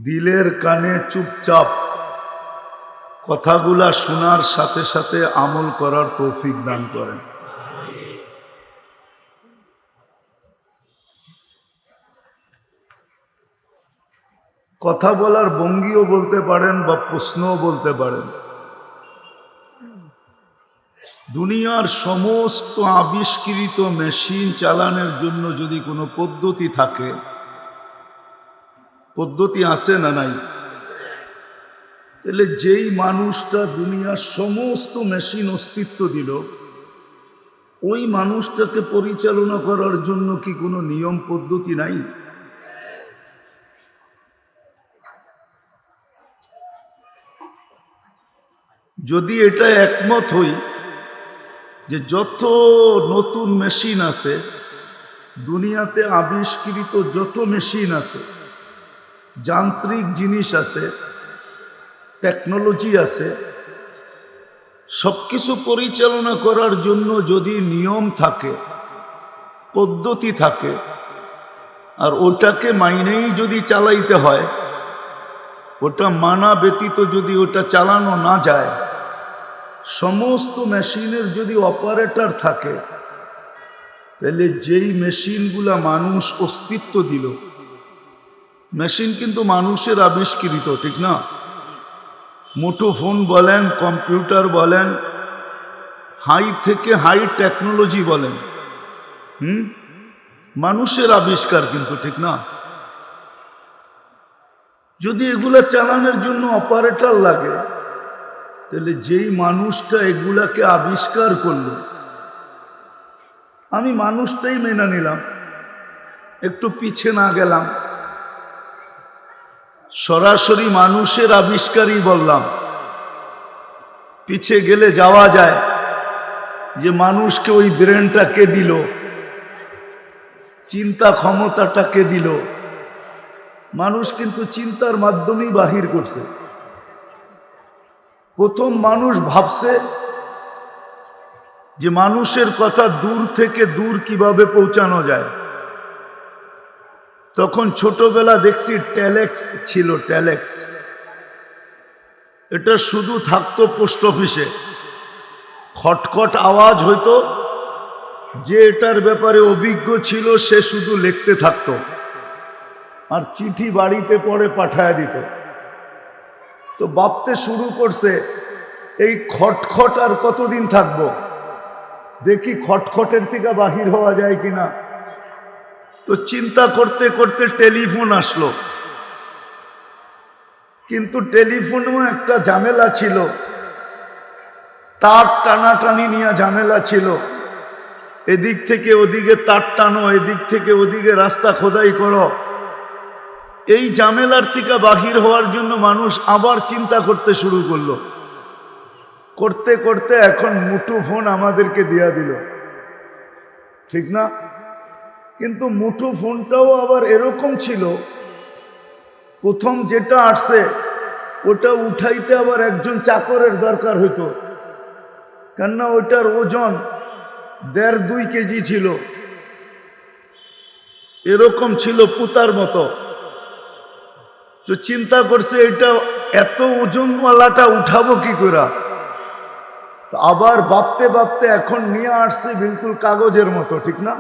দিলের কানে চুপচাপ কথাগুলা শোনার সাথে সাথে আমল করার তৌফিক দান করেন। কথা বলার ভঙ্গিও বলতে পারেন বা প্রশ্নও বলতে পারেন। দুনিয়ার সমস্ত আবিষ্কৃত মেশিন চালানোর জন্য যদি কোনো পদ্ধতি থাকে, পদ্ধতি আছে না নাই? তাহলে যেই মানুষটা দুনিয়ার সমস্ত মেশিন অস্তিত্ব দিল, ওই মানুষটাকে পরিচালনা করার জন্য কি কোনো নিয়ম পদ্ধতি নাই? যদি এটা একমত হই যে যত নতুন মেশিন আছে দুনিয়াতে, আবিষ্কৃত যত মেশিন আছে, যান্ত্রিক জিনিস আছে, টেকনোলজি আছে, সবকিছু পরিচালনা করার জন্য যদি নিয়ম থাকে, পদ্ধতি থাকে, আর ওটাকে মাইনেই যদি চালাইতে হয়, ওটা মানা ব্যতীত যদি ওটা চালানো না যায়, সমস্ত মেশিনের যদি অপারেটর থাকে, তাহলে যেই মেশিনগুলা মানুষ অস্তিত্ব দিল, মেশিন কিন্তু মানুষের আবিষ্কৃত, ঠিক না? মুঠোফোন বলেন, কম্পিউটার বলেন, হাই থেকে হাই টেকনোলজি বলেন, মানুষের আবিষ্কার কিন্তু, ঠিক না? যদি এগুলা চালানোর জন্য অপারেটর লাগে, তাহলে যেই মানুষটা এগুলাকে আবিষ্কার করলো, আমি মানুষটাই মেনে নিলাম, একটু পিছে না গেলাম, সরাসরি মানুষের আবিষ্কারই বললাম। পিছে গেলে যাওয়া যায় যে মানুষকে ওই ব্রেনটা কে দিল, চিন্তা ক্ষমতাটা কে দিল? মানুষ কিন্তু চিন্তার মাধ্যমেই বাহির করছে। প্রথম মানুষ ভাবছে যে মানুষের কথা দূর থেকে দূর কিভাবে পৌঁছানো যায়। তখন ছোটবেলা দেখছি টেলেক্স ছিল, টেলেক্স। এটা শুধু থাকতো পোস্ট অফিসে, খটখট আওয়াজ হইতো, যে এটার ব্যাপারে অভিজ্ঞ ছিল সে শুধু লিখতে থাকতো আর চিঠি বাড়িতে পড়ে পাঠায় দিত। তো ভাবতে শুরু করছে এই খটখট আর কতদিন থাকবো, দেখি খটখটের থেকে বাহির হওয়া যায় কিনা। তো চিন্তা করতে করতে টেলিফোন আসলো, কিন্তু টেলিফোনেও একটা ঝামেলা ছিল, তার টানাটানি নিয়ে ঝামেলা ছিল। এদিক থেকে ওদিকে তার টানো, এদিক থেকে ওদিকে রাস্তা খোদাই করো। এই ঝামেলার থেকে বাহির হওয়ার জন্য মানুষ আবার চিন্তা করতে শুরু করলো। করতে করতে এখন মুঠোফোন আমাদেরকে দিয়া দিল, ঠিক না? কিন্তু মুঠোফোনটাও আবার এরকম ছিল, প্রথম যেটা আসছে ওটা উঠাইতে আবার একজন চাকরের দরকার হইতো, কেননা ওটার ওজন 1.5-2 কেজি ছিল, এরকম ছিল পুতার মতো। তো চিন্তা করছে এটা এত ওজনওয়ালাটা উঠাবো কি করে। আবার ভাবতে ভাবতে এখন নিয়ে আসছে বিলকুল কাগজের মতো, ঠিক না?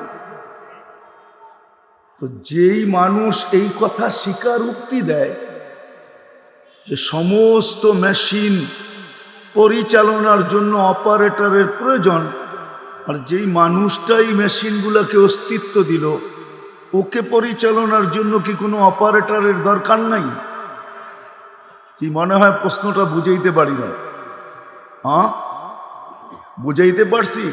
তো যেই মানুষ এই কথা স্বীকারোক্তি দেয় যে সমস্ত মেশিন পরিচালনার জন্য অপারেটরের প্রয়োজন, আর যেই মানুষটাই মেশিনগুলোকে অস্তিত্ব দিল, ওকে পরিচালনার জন্য কি কোনো অপারেটরের দরকার নাই? কি মনে হয় প্রশ্নটা বুঝাইতে পারি না? হ্যাঁ, বুঝাইতে পারছি?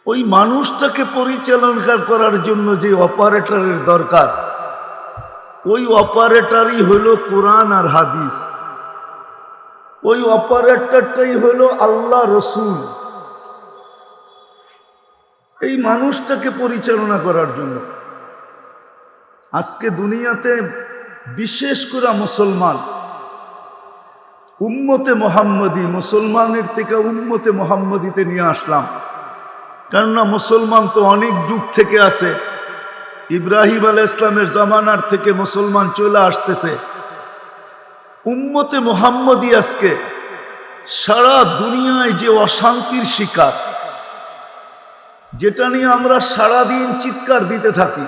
ওই মানুষটাকে পরিচালনা করার জন্য যে অপারেটরের দরকার, ওই অপারেটরই হলো কোরআন আর হাদিস। ওই অপারেটরটাই হলো আল্লাহ, রসুল। এই মানুষটাকে পরিচালনা করার জন্য আজকে দুনিয়াতে বিশেষ করে মুসলমান, উম্মতে মোহাম্মদী, মুসলমানের থেকে উম্মতে মোহাম্মদীতে নিয়ে আসলাম। কেননা মুসলমান তো অনেক যুগ থেকে আছে, ইব্রাহিম আলাইহিস সালামের জামানার থেকে মুসলমান চলে আসতেছে। উম্মতে মুহাম্মদী আজকে সারা দুনিয়ায় যে অশান্তির শিকার, যেটা নিয়ে আমরা সারাদিন চিৎকার দিতে থাকি,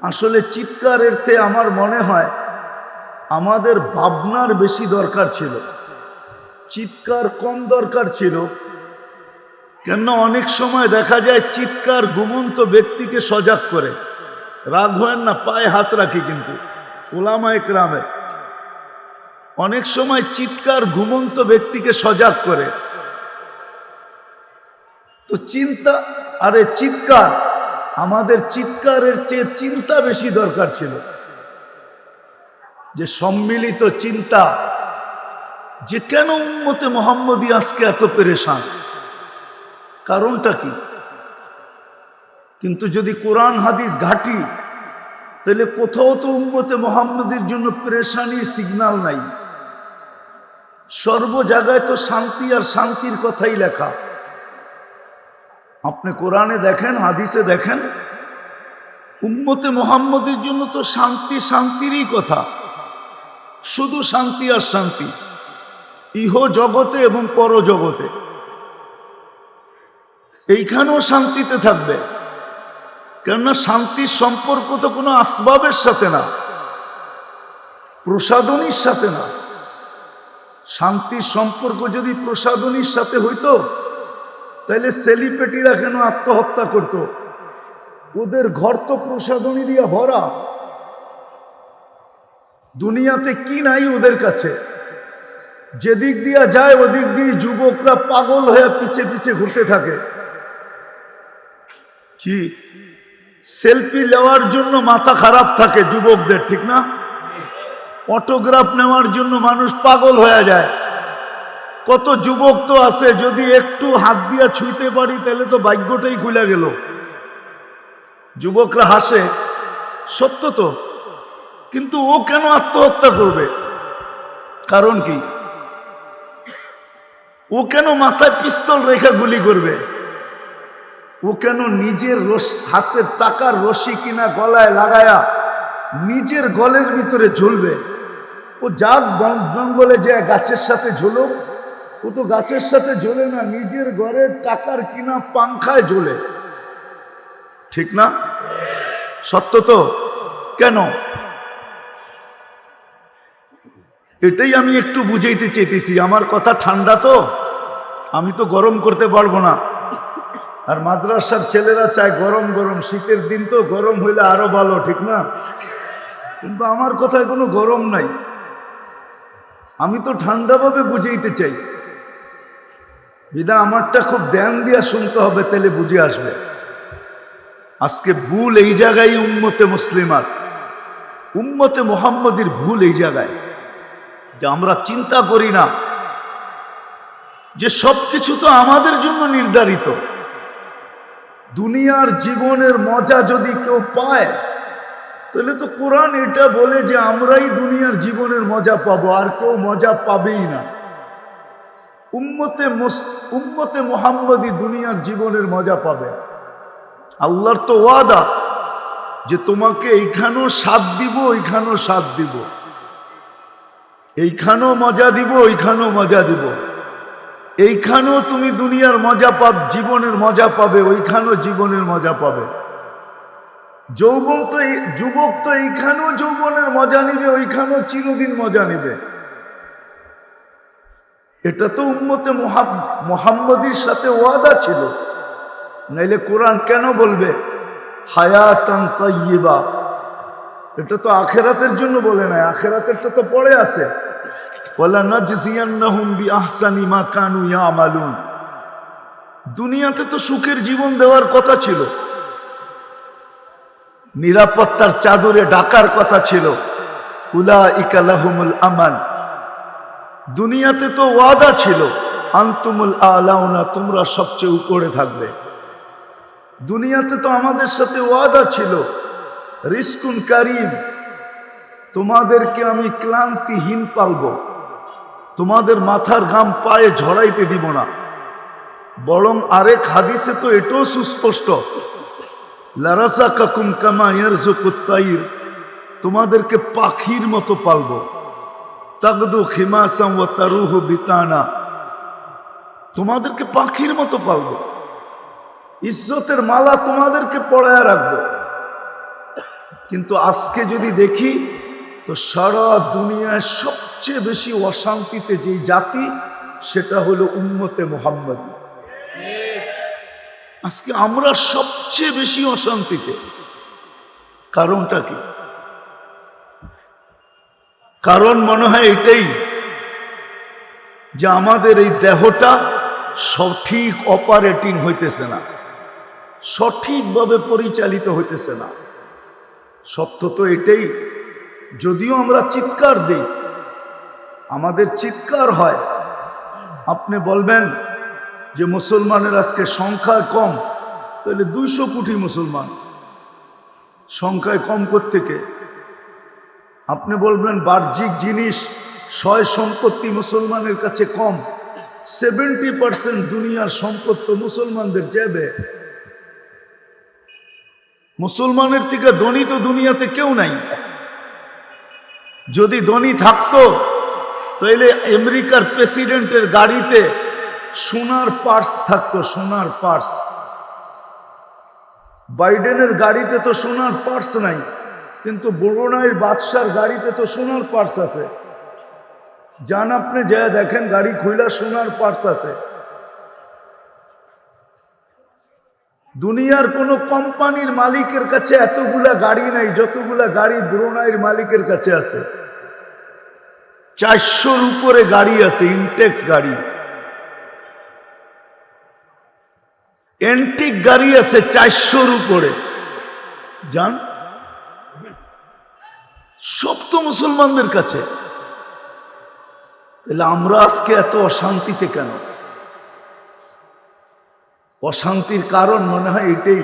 আসলে চিৎকারের চেয়ে আমার মনে হয় আমাদের ভাবনার বেশি দরকার ছিল, চিৎকার কম দরকার ছিল। কেন অনেক সময় দেখা যায় চিৎকার ঘুমন্ত ব্যক্তিকে সজাগ করে। রাগ হয় না, পায়ে হাত রাখি, কিন্তু উলামা ইকরামে অনেক সময় চিৎকার ঘুমন্ত ব্যক্তিকে সজাগ করে। তো চিন্তা, আরে চিৎকার, আমাদের চিৎকারের চেয়ে চিন্তা বেশি দরকার ছিল। যে সম্মিলিত চিন্তা, যে কেন উম্মতে মুহাম্মদী আজকে এত পেরেশান, কারণটা কি? কিন্তু যদি কোরআন হাদিস ঘাঁটি, তাহলে কোথাও তো উম্মতে মুহাম্মদীর জন্য পেরেশানির সিগন্যাল নাই। সর্ব জায়গায় তো শান্তি আর শান্তির কথাই লেখা। আপনি কোরআনে দেখেন, হাদিসে দেখেন, উম্মতে মুহাম্মদীর জন্য তো শান্তি, শান্তিরই কথা, শুধু শান্তি আর শান্তি, ইহ জগতে এবং পরজগতে। এইখানেও শান্তিতে থাকবে, কেননা শান্তির সম্পর্ক তো কোনো আসবাবের সাথে না, প্রসাধনীর সাথে না। শান্তির সম্পর্ক যদি প্রসাধনীর সাথে হইতো, তাহলে সেলিব্রিটিরা কেন আত্মহত্যা করত? ওদের ঘর তো প্রসাধনী দিয়া ভরা। দুনিয়াতে কি নাই ওদের কাছে? যেদিক দিয়া যায় ওদিক দিয়ে যুবকরা পাগল হয়ে পিছে পিছে ঘুরতে থাকে। কি সেলফি নেওয়ার জন্য মাথা খারাপ থাকে যুবকদের, ঠিক না? অটোগ্রাফ নেওয়ার জন্য মানুষ পাগল হয়ে যায়। কত যুবক তো আছে, যদি একটু হাত দিয়া ছুঁইতে পারি তাহলে তো ভাগ্যটাই খুলে গেল। যুবকরা হাসে, সত্য তো। কিন্তু ও কেন আত্মহত্যা করবে? কারণ কি? ও কেন মাথায় পিস্তল রেখে গুলি করবে? ও কেন নিজের হাতের টাকার রশি কিনা গলায় লাগায়া নিজের গলের ভিতরে ঝুলবে? ও যাক বন জঙ্গলে যায় গাছের সাথে ঝুলুক, ও তো গাছের সাথে ঝোলে না, নিজের ঘরের টাকার কিনা পাংখায় ঝোলে, ঠিক না? সত্য তো। কেন? এটাই আমি একটু বুঝাইতে চাইতেছি। আমার কথা ঠান্ডা তো, আমি তো গরম করতে পারবো না। আর মাদ্রাসার ছেলেরা চায় গরম গরম, শীতের দিন তো গরম হইলে আরো ভালো, ঠিক না? কিন্তু আমার কথায় কোনো গরম নাই, আমি তো ঠান্ডাভাবে বুঝাইতে চাই। বিদা আমারটা খুব ধ্যান দিয়া শুনতে হবে, তাহলে বুঝে আসবে। আজকে ভুল এই জায়গায় উম্মতে মুসলিমাত, উম্মতে মুহাম্মদীর ভুল এই জায়গায় যে আমরা চিন্তা করি না যে সবকিছু তো আমাদের জন্য নির্ধারিত। দুনিয়ার জীবনের মজা যদি কেউ পায়, তাহলে তো কোরআন এটা বলে যে আমরাই দুনিয়ার জীবনের মজা পাবো, আর কেউ মজা পাবেই না। উম্মতে মুহাম্মদী দুনিয়ার জীবনের মজা পাবে। আল্লাহর তো ওয়াদা যে তোমাকে এইখানেও স্বাদ দিব, ওইখানেও স্বাদ দিব, এইখানেও মজা দিব, ওইখানেও মজা দিব। এইখানেও তুমি দুনিয়ার মজা পাবে, জীবনের মজা পাবে, ওইখানেও জীবনের মজা পাবে। যুবক তো এইখানেও যৌবনের মজা নিবে, ওইখানেও চিরদিন মজা নিবে। এটা তো উম্মতে মুহাম্মদীর সাথে ওয়াদা ছিল, নাইলে কোরআন কেন বলবে হায়াতান তাইয়্যিবা? এটা তো আখেরাতের জন্য বলে নাই, আখেরাতেরটা তো পড়ে আছে, ওয়ালা নাজজিয়ান্নাহুম বিআহসানি মা কানু ইয়ামালুন। দুনিয়াতে তো সুখের জীবন দেওয়ার কথা ছিল, নিরাপত্তার চাদরে ঢাকার কথা ছিল, উলাইকা লাহুমুল আমান। দুনিয়াতে তো ওয়াদা ছিল আনতুমুল আলাউনা, তোমরা সবচেয়ে উপরে থাকবে। দুনিয়াতে তো আমাদের সাথে ওয়াদা ছিল রিজকুন কারীম, তোমাদেরকে আমি ক্লান্তিহীন পালবো, তোমাদের মাথার ঘাম পায়ে ঝরাইতে দিব না। বরং আরেক হাদিসে তো এটাও সুস্পষ্ট, লারাযাকাকুম কামা ইয়ারযুকুত তাইর, তোমাদেরকে পাখির মতো পালবো। তাগদু খিমাসান ওয়া তারুহু বিতানা, তোমাদেরকে পাখির মতো পালবো। ইজ্জতের মালা তোমাদেরকে পরায়া রাখবো। কিন্তু আজকে যদি দেখি তো সারা দুনিয়ায় সবচেয়ে বেশি অশান্তিতে যে জাতি, সেটা হলো উম্মতে মুহাম্মদী। আজকে আমরা সবচেয়ে বেশি অশান্তিতে। কারণটা কি? কারণ মনে হয় এটাই যে আমাদের এই দেহটা সঠিক অপারেটিং হইতেছে না, সঠিকভাবে পরিচালিত হইতেছে না। সত্য তো এটাই। যদিও আমরা চিৎকার দিই, আমাদের চিৎকার হয়। আপনি বলবেন যে মুসলমানের আজকে সংখ্যায় কম, তাহলে 200 কোটি মুসলমান, সংখ্যায় কম কোত্থেকে? আপনি বলবেন বাহ্যিক জিনিস, সয় সম্পত্তি মুসলমানের কাছে কম, 70% দুনিয়ার সম্পদ তো মুসলমানদের যাবে। মুসলমানের থেকে ধনী তো দুনিয়াতে কেউ নাই। যদি ধনী থাকতো তাহলে আমেরিকার প্রেসিডেন্টের গাড়িতে সোনার পার্স থাকতো, সোনার পার্স। বাইডেনের গাড়িতে তো সোনার পার্স নাই, কিন্তু ব্রুনাইয়ের বাদশার গাড়িতে তো সোনার পার্স আছে। যান আপনি যা দেখেন, গাড়ি খুইলা সোনার পার্স আছে। দুনিয়ার কোন কোম্পানির মালিকের কাছে এতগুলা গাড়ি নাই যতগুলা গাড়ি ব্রুনাইয়ের মালিকের কাছে আছে। 400-র উপরে গাড়ি আছে, ইনটেক্স গাড়ি। এন্টিক গাড়ি আছে 400-র উপরে। জান, সব তো মুসলমানদের কাছে। তাহলে আমরা আজকে এত অশান্তিতে কেন? অশান্তির কারণ মনে হয় এটাই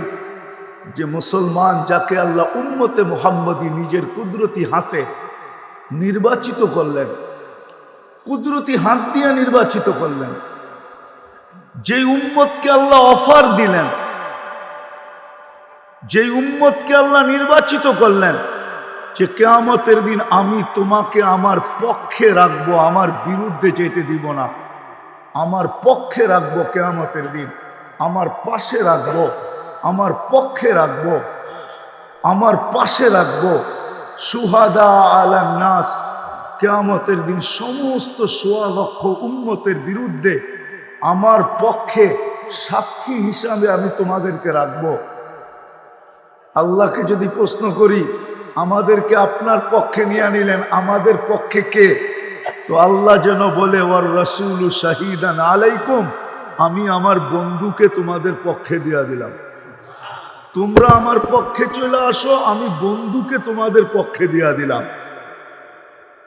যে মুসলমান, যাকে আল্লাহ উম্মতে মুহাম্মদী নিজের কুদরতি হাতে নির্বাচিত করলেন, কুদরতি হাত দিয়ে নির্বাচিত করলেন, যে উম্মতকে আল্লাহ অফার দিলেন, যে উম্মতকে আল্লাহ নির্বাচিত করলেন যে কিয়ামতের দিন আমি তোমাকে আমার পক্ষে রাখবো, আমার বিরুদ্ধে যেতে দিব না, আমার পক্ষে রাখবো, কিয়ামতের দিন আমার পাশে রাখবো, আমার পক্ষে রাখবো, আমার পাশে রাখবো। শুহাদা আলান নাস, কিয়ামতের দিন সমস্ত 1.25 লক্ষ উম্মতের বিরুদ্ধে আমার পক্ষে সাক্ষী হিসাবে আমি তোমাদেরকে রাখবো। আল্লাহকে যদি প্রশ্ন করি, আমাদেরকে আপনার পক্ষে নিয়ে নিলেন, আমাদের পক্ষে কে? তো আল্লাহ যেন বলে, ওয়ার রাসূলু শাহিদান আলাইকুম, আমি আমার বন্ধুকে তোমাদের পক্ষে দিয়া দিলাম। তোমরা আমার পক্ষে চলে আসো, আমি বন্ধুকে তোমাদের পক্ষে দিয়া দিলাম।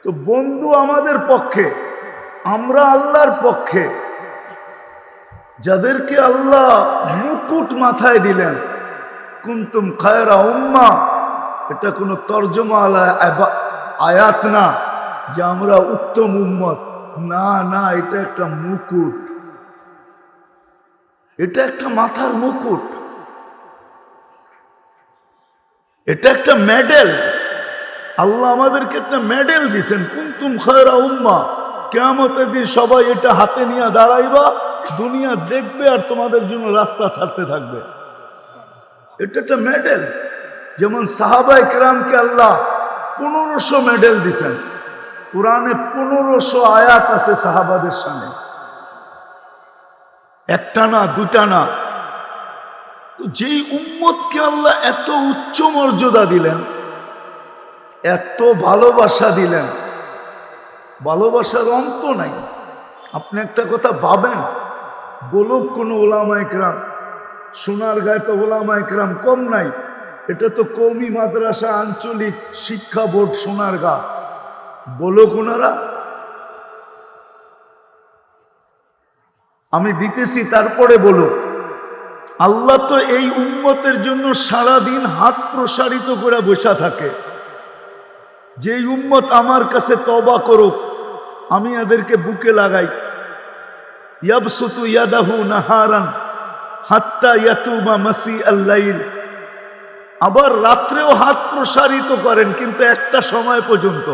তো বন্ধু আমাদের পক্ষে, আমরা আল্লাহর পক্ষে। যাদেরকে আল্লাহ মুকুট মাথায় দিলেন, কুনতুম খায়রা উম্মাহ, এটা কোনো তর্জমা আয়াত না যে আমরা উত্তম উম্মত, না না, এটা একটা মুকুট, এটা একটা মাথার মুকুট, এটা একটা মেডেল। আল্লাহ আমাদেরকে একটা মেডেল দিয়েছেন, কুনতুম খায়রা উম্মাহ। কিয়ামতের দিন সবাই এটা হাতে নিয়ে দাঁড়াইবা, দুনিয়া দেখবে আর তোমাদের জন্য রাস্তা ছাড়তে থাকবে। এটা একটা মেডেল। যেমন সাহাবায়ে কেরামকে আল্লাহ 1500 মেডেল দিয়েছেন। কোরআনে 1500 আয়াত আছে সাহাবাদের সামনে, একটা না, দুটা না। তো যেই উম্মতকে আল্লাহ এত উচ্চ মর্যাদা দিলেন, এত ভালোবাসা দিলেন, ভালোবাসার অন্ত নাই। আপনি একটা কথা ভাবেন, বলুক কোন ওলামায়ে কেরাম, সোনারগাঁয়ে তো ওলামায়ে কেরাম কম নাই। এটা তো কওমি মাদ্রাসা আঞ্চলিক শিক্ষা বোর্ড সোনারগাঁ, বলুক ওনারা। আমি দিতেছি, তারপরে বলুক। আল্লাহ তো এই উম্মতের জন্য সারাদিন হাত প্রসারিত করে বসা থাকে। যেই উম্মত আমার কাছে তওবা করুক, আমি এদেরকে বুকে লাগাই। ইয়াবসুতু ইয়াদাহু নাহারান হাত্তা ইয়াতুবা মাসি আল-লাইল, আবার রাত্রেও হাত প্রসারিত করেন, কিন্তু একটা সময় পর্যন্ত,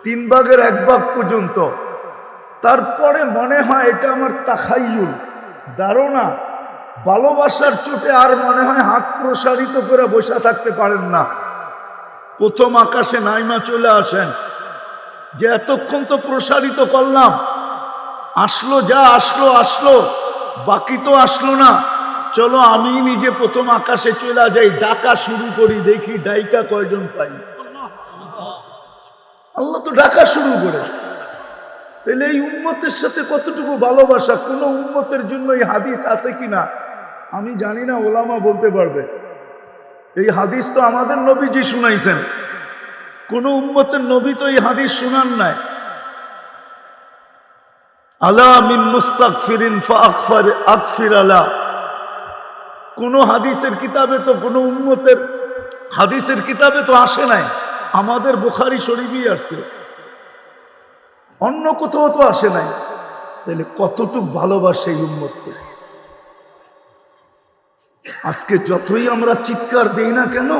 3 ভাগের 1 ভাগ পর্যন্ত। তারপরে মনে হয় এটা আমার তাখাইয়ুল, ধারণা, ভালোবাসার চোটে আর মনে হয় হাত প্রসারিত করে বসে থাকতে পারেন না। প্রথম আকাশে নাইমা চলে আসেন, যে এতক্ষণ তো প্রসারিত করলাম, আসলো যা আসলো আসলো, বাকি তো আসলো না, চলো আমি নিজে প্রথম আকাশে চলে যাই, ডাকা শুরু করি, দেখি ডাইকা কয়জন পাই। আল্লাহ তো ডাকা শুরু করে। তাহলে এই উম্মতের সাথে কতটুকু ভালোবাসা। কোন উম্মতের জন্য এই হাদিস আছে কিনা আমি জানি না, ওলামা বলতে পারবে। এই হাদিস তো আমাদের নবীজি শুনাইছেন, কোন উম্মতের নবী তো এই হাদিস শুনান নাই। আলা মিন মুস্তাগফিরিন ফাগফির আগফির আলা। কোন হাদিসের কিতাবে তো, কোন উম্মতের হাদিসের কিতাবে তো আসে নাই। আমাদের বুখারী শরীফই আসছে, অন্য কোথাও তো আসে নাই। তাহলে কতটুক ভালোবাসে এই উম্মতকে। আজকে যতই আমরা চিৎকার দেই না কেন,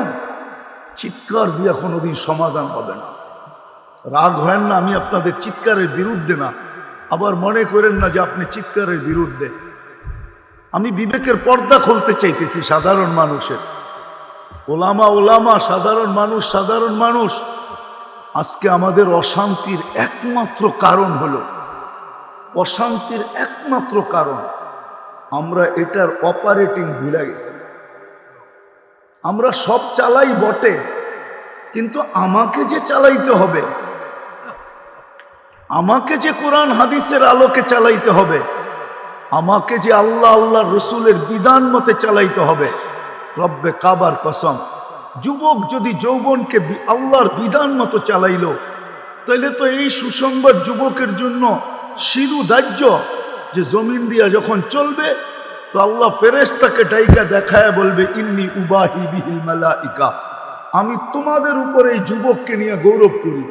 চিৎকার দিয়ে কোনোদিন সমাধান হবে না। রাগ হয় না, আমি আপনাদের চিৎকারের বিরুদ্ধে না, আবার মনে করেন না যে আপনি চিৎকারের বিরুদ্ধে। আমি বিবেকের পর্দা খুলতে চাইতেছি সাধারণ মানুষের। ওলামা ওলামা, সাধারণ মানুষ সাধারণ মানুষ। আজকে আমাদের অশান্তির একমাত্র কারণ হলো, অশান্তির একমাত্র কারণ আমরা এটার অপারেটিং ভুলে গেছি। আমরা সব চালাই বটে, কিন্তু আমাকে যে চালাইতে হবে, আমাকে যে কোরআন হাদিসের আলোকে চালাইতে হবে, আমাকে যে আল্লাহ আল্লাহ রসুলের বিধান মতে চালাইতে হবে। রব্বে কাবার কসম, যুবক যদি যৌবনকে আল্লাহর বিধান মতো চালাইল, তাহলে তো এই সুসংবাদ যুবকের জন্য শিরু দাহ্য, যে জমিন দিয়া যখন চলবে তো আল্লাহ ফেরেশতাকে ডাইকা দেখায় বলবে, ইন্নী উবাহি বিহিল মালাইকা, আমি তোমাদের উপরে এই যুবককে নিয়ে গৌরব করি।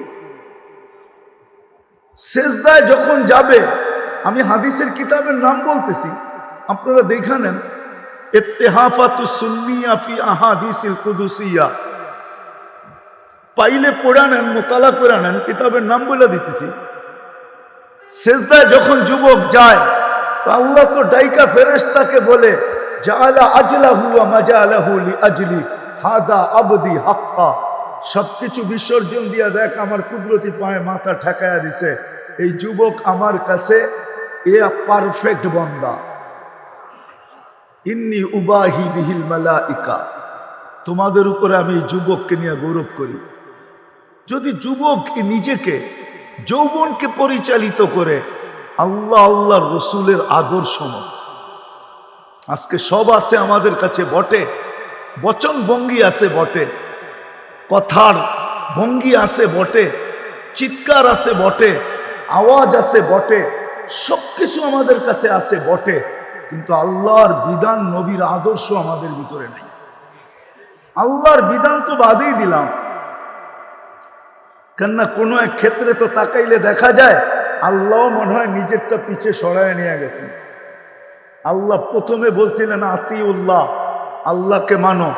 সেজদায় যখন যাবে, আমি হাদিসের কিতাবের নাম বলতেছি, আপনারা দেখে নেন, ইত্তেহাফাতুস সুন্নিয়া ফি আহাদিসিল কুদুসিয়া, পাইলে পড়া নেন, মোতালা করে নেন, কিতাবের নাম বলে দিতেছি। সেজদায় যখন যুবক যায়, তো আল্লাহ তো ডাইকা ফেরেশতাকে বলে, জাআলা আজলাহু ওয়া মাজালাহু লিআজলি হাদা আবদি হাক্কা, সবকিছু বিসর্জন দিয়া দেখ, আমার কুদরতি পায়ে মাথা ঠেকায়া দিছে, এই যুবক আমার কাছে এ পারফেক্ট বান্দা। ইন্নী উবাহি বিহিল মালাইকা, তোমাদের উপরে আমি এই যুবককে নিয়ে গৌরব করি। যদি যুবক নিজেকে যৌবনকে পরিচালিত করে আল্লাহ আল্লাহর রসুলের আদর্শ মত, আজকে সব আছে আমাদের কাছে বটে, বচন ভঙ্গি আছে বটে, কথার ভঙ্গি আছে বটে, চিৎকার আছে বটে, আওয়াজ আছে বটে, সবকিছু আমাদের কাছে আছে বটে, কিন্তু আল্লাহর বিধান নবীর আদর্শ আমাদের ভিতরে নাই। আল্লাহর বিধান তো বাদেই দিলাম, কেননা কোনো এক ক্ষেত্রে তো তাকাইলে দেখা যায় আল্লাহ মনে হয় নিজেরটা পিছে সরায় নিয়ে গেছেন। আল্লাহ প্রথমে বলছিলেন আতিউল্লাহ, আল্লাহকে মানো,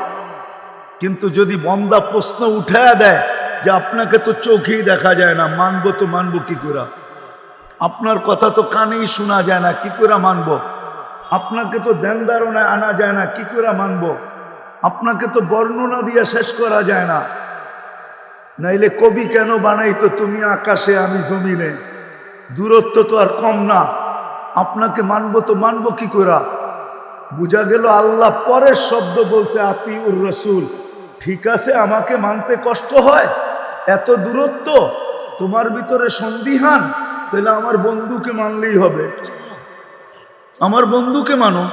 কিন্তু যদি বন্দা প্রশ্ন উঠায়া দেয় যে আপনাকে তো চোখেই দেখা যায় না, মানবো তো মানবো কি করে, আপনার কথা তো কানেই শোনা যায় না, কি করে মানবো, আপনাকে তো ধ্যান ধারণায় আনা যায় না, কি করে মানবো, আপনাকে তো বর্ণনা দিয়ে শেষ করা যায় না, নাইলে কবি কেন বানাইতো তুমি আকাশে আমি জমিনে, দূরত্ব তো আর কম না, আপনাকে মানবো তো মানবো কি করে। বুঝা গেল আল্লাহ পরের শব্দ বলছে আতিউর রসুল, ঠিক আছে আমাকে মানতে কষ্ট হয়, এত দূরত্ব, তোমার ভিতরে সন্দিহান, তাহলে আমার বন্ধুকে মানলেই হবে, আমার বন্ধুকে মানো,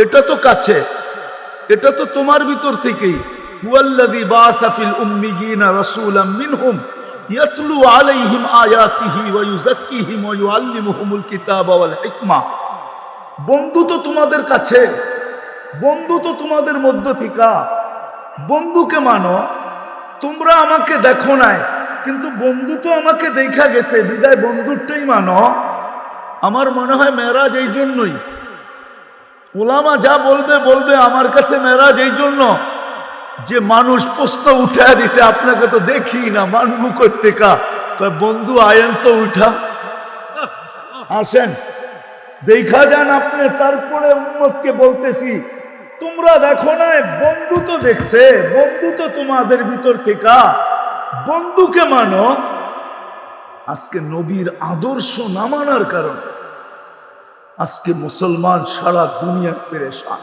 এটা তো কাছে, এটা তো তোমার ভিতর থেকেই। হুয়াল্লাযী বাআসা ফিল উম্মিয়িনা রাসূলাম মিনহুম ইয়াতলু আলাইহিম আয়াতিহি ওয়া ইউযাক্কিহিম ওয়া ইউআল্লিমুহুমুল কিতাবা ওয়াল হিকমা। বন্ধু তো তোমাদের কাছে, বন্ধু তো তোমাদের মধ্য থেকে, বন্ধুকে মানো। তোমরা আমাকে দেখো নাই, কিন্তু বন্ধু তো আমাকে দেখা গেছে, বিদায় বন্ধুরটাই মানো। আমার মনে হয় মেরাজ এই জন্যই, ওলামা যা বলবে বলবে, আমার কাছে মেরাজ এই জন্য যে মানুষ প্রশ্ন উঠা দিছে, আপনাকে তো দেখি না, মানবু করতে কা বন্ধু আয়েন তো উঠা, আসেন দেখা যান আপনি। তারপরে উম্মতকে বলতেছি, তোমরা দেখো না, বন্ধু তো দেখছে, বন্ধু তো তোমাদের ভিতর থেকে, বন্ধুকে মানো। আজকে নবীর আদর্শ না মানার কারণে আজকে মুসলমান সারা দুনিয়া পেরেশান।